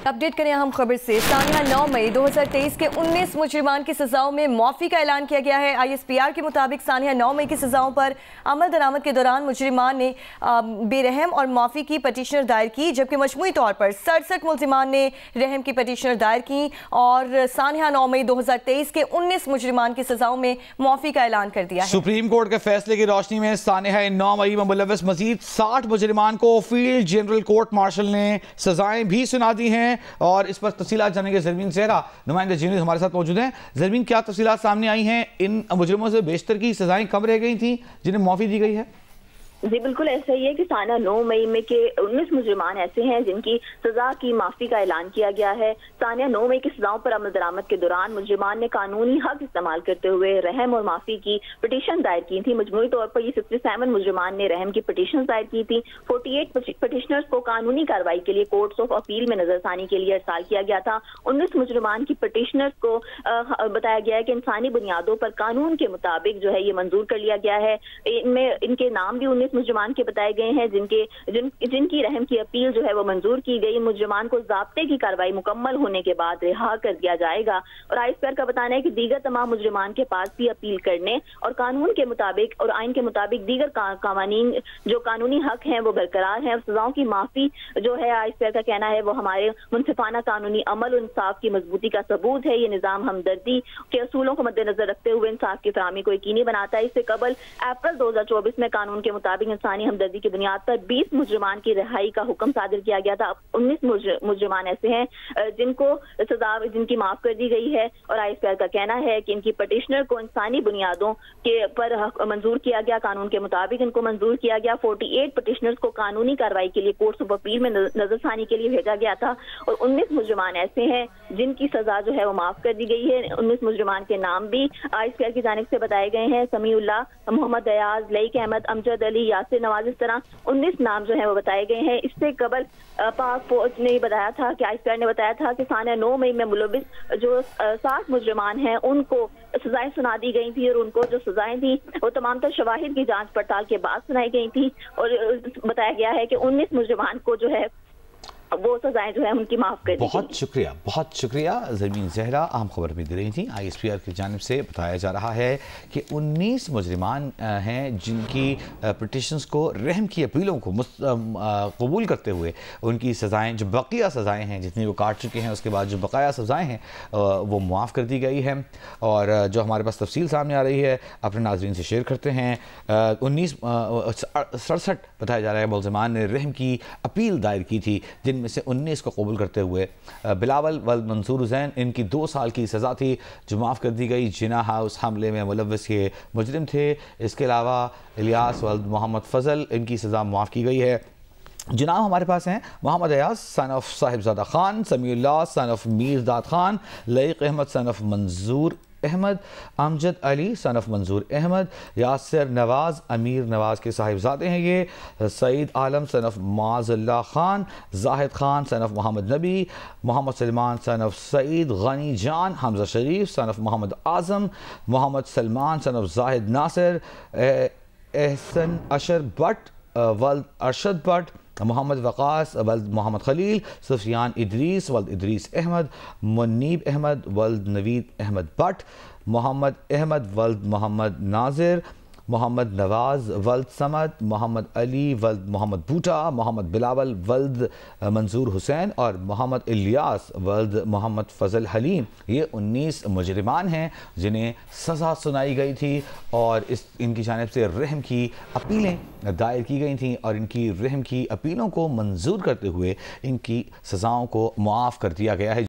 Update करें अहम खबर से। सानिया 9 मई 2023 के 19 मुजरिमान की सजाओं में माफ़ी का ऐलान किया गया है। ISPR के मुताबिक सानिया 9 मई की सजाओं पर अमल दरामद के दौरान मुजरिमान ने बेरहम और माफ़ी की पटिशनर दायर की, जबकि मजमूई तौर पर 67 मुलजिमान ने रहम की पटिशनर दायर की और सानिया 9 मई 2023 के 19 मुजरिमान की सजाओं में माफ़ी का ऐलान कर दिया है। सुप्रीम कोर्ट के फैसले की रोशनी में सानिया 9 मई में मुलव्वस मजीद 60 मुजरिमान को फील्ड जनरल कोर्ट मार्शल ने सजाएं भी सुना दी हैं और इस पर तफसीलात जानेंगे। ज़रमीन ज़हरा नुमाइंदा जी हमारे साथ मौजूद हैं। ज़रमीन, क्या तफसीलात सामने आई हैं? इन मुजरिमों से बेशतर की सजाएं कम रह गई थी जिन्हें माफ़ी दी गई है? जी बिल्कुल ऐसा ही है कि सानिया 9 मई में के 19 मुजरिमान ऐसे हैं जिनकी सजा की माफी का ऐलान किया गया है। सानिया 9 मई की सजाओं पर अमल दरामद के दौरान मुजरिमान ने कानूनी हक इस्तेमाल करते हुए रहम और माफी की पिटीशन दायर की थी। मजमूई तौर पर ये 67 मुजरिमान ने रहम की पिटीशन दायर की थी। 48 पिटीशनर्स को कानूनी कार्रवाई के लिए कोर्ट्स ऑफ अपील में नजरसानी के लिए अरसाल किया गया था। 19 मुजरिमान की पिटीशनर्स को बताया गया है कि इंसानी बुनियादों पर कानून के मुताबिक जो है ये मंजूर कर लिया गया है। इनमें इनके नाम भी 19 मुजरिमान के बताए गए हैं जिनकी रहम की अपील जो है वो मंजूर की गई। मुजरिमान को ज़ाब्ते की कार्रवाई मुकम्मल होने के बाद रिहा कर दिया जाएगा और ISPR का बताना है कि दीगर तमाम मुजरिमान के पास भी अपील करने और कानून के मुताबिक और आइन के मुताबिक दीगर कानूनी जो कानूनी हक हैं वो बरकरार हैं। सजाओं की माफी जो है ISPR का कहना है वो हमारे मुनसिफाना कानूनी अमल और इंसाफ की मजबूती का सबूत है। ये निज़ाम हमदर्दी के असूलों को मद्देनजर रखते हुए इंसाफ की फराहमी को यकीनी बनाता है। इससे कबल अप्रैल 2024 में कानून के मुताबिक इंसानी हमदर्दी की बुनियाद पर 20 मुजरिमान की रिहाई का हुक्म सादिर किया गया था। 19 मुजरिमान ऐसे हैं जिनको सजा जिनकी माफ कर दी गई है और ISPR का कहना है कि इनकी पटिशनर को इंसानी बुनियादों के पर मंजूर किया गया, कानून के मुताबिक इनको मंजूर किया गया। 48 पटिशनर्स को कानूनी कार्रवाई के लिए कोर्ट्स ऑफ अपील में नजरसानी के लिए भेजा गया था और 19 मुजरिमान ऐसे हैं जिनकी सजा जो है वो माफ कर दी गई है। 19 मुजरिमान के नाम भी ISPR की जानिब से बताए गए हैं। समीउल्लाह, मोहम्मद अयाज, लईक अहमद, अमजद अली, यासिर नवाज, इस तरह 19 नाम जो है वो बताए गए हैं। इससे कबल पाक फौज ने बताया था कि ISPR ने बताया था कि सानिया 9 मई में मुलव्विस जो 60 मुजरिमान हैं उनको सजाएं सुना दी गई थी और उनको जो सजाएं थी वो तमाम तर शवाहिद की जांच पड़ताल के बाद सुनाई गई थी और बताया गया है कि 19 मुजरिमान को जो है वो सजाएं जो है उनकी माफ कर दी। बहुत शुक्रिया ज़रमीन ज़हरा अहम खबर भी दे रही थी। ISPR की जानिब से बताया जा रहा है कि 19 मुजरिमान हैं जिनकी पिटिशंस को रहम की अपीलों को कबूल करते हुए उनकी सज़ाएं जो बकिया सज़ाएं हैं जितनी वो काट चुके हैं उसके बाद जो बकाया सज़ाएं हैं वो मुआफ़ कर दी गई हैं और जो हमारे पास तफसील सामने आ रही है अपने नाज़रीन से शेयर करते हैं। 67 बताया जा रहा है मुलजिमान ने रहम की अपील दायर की थी जिनमें से 19 को कबूल करते हुए बिलावल वल्द मंसूर हुसैन इनकी 2 साल की सज़ा थी जो माफ़ कर दी गई। जिना हाउस हमले में मुलव्वस ये मुजरिम थे। इसके अलावा इलियास वल्द मोहम्मद फजल इनकी सज़ा माफ़ की गई है। जनाब हमारे पास हैं Mohammad Ayaz son of Sahibzada Khan, Samiullah son of Mirdad Khan, Laiq Ahmad son of Manzoor Ahmad, Amjad Ali son of Manzoor Ahmad, Yasir Nawaz अमीर नवाज के साहिबजादे हैं ये, Saeed Alam son of Mazullah Khan, Zahid Khan son of Mohammad Nabi, Mohammad Salman son of Saeed Gani Jan, Hamza Sharif son of Mohammad Azam, Mohammad Salman son of Zahid Nasir, Ehsan Ashar Bhatt वल्द अरशद भट्ट, मोहम्मद वक़ास वल्द मोहम्मद खलील, सुफियान इदरीस वल्द इदरीस अहमद, मुनीब अहमद वल्द नवीद अहमद भट्ट, मोहम्मद अहमद वल्द मोहम्मद नाजिर, मोहम्मद नवाज़ वल्द समद, मोहम्मद अली वल्द मोहम्मद बूटा, मोहम्मद बिलावल वल्द मंसूर हुसैन और मोहम्मद इलियास वल्द मोहम्मद फ़ज़ल हलीम। ये 19 मुजरिमान हैं जिन्हें सज़ा सुनाई गई थी और इनकी जानिब से रहम की अपीलें दायर की गई थीं और इनकी रहम की अपीलों को मंजूर करते हुए इनकी सज़ाओं को मुआफ़ कर दिया गया है।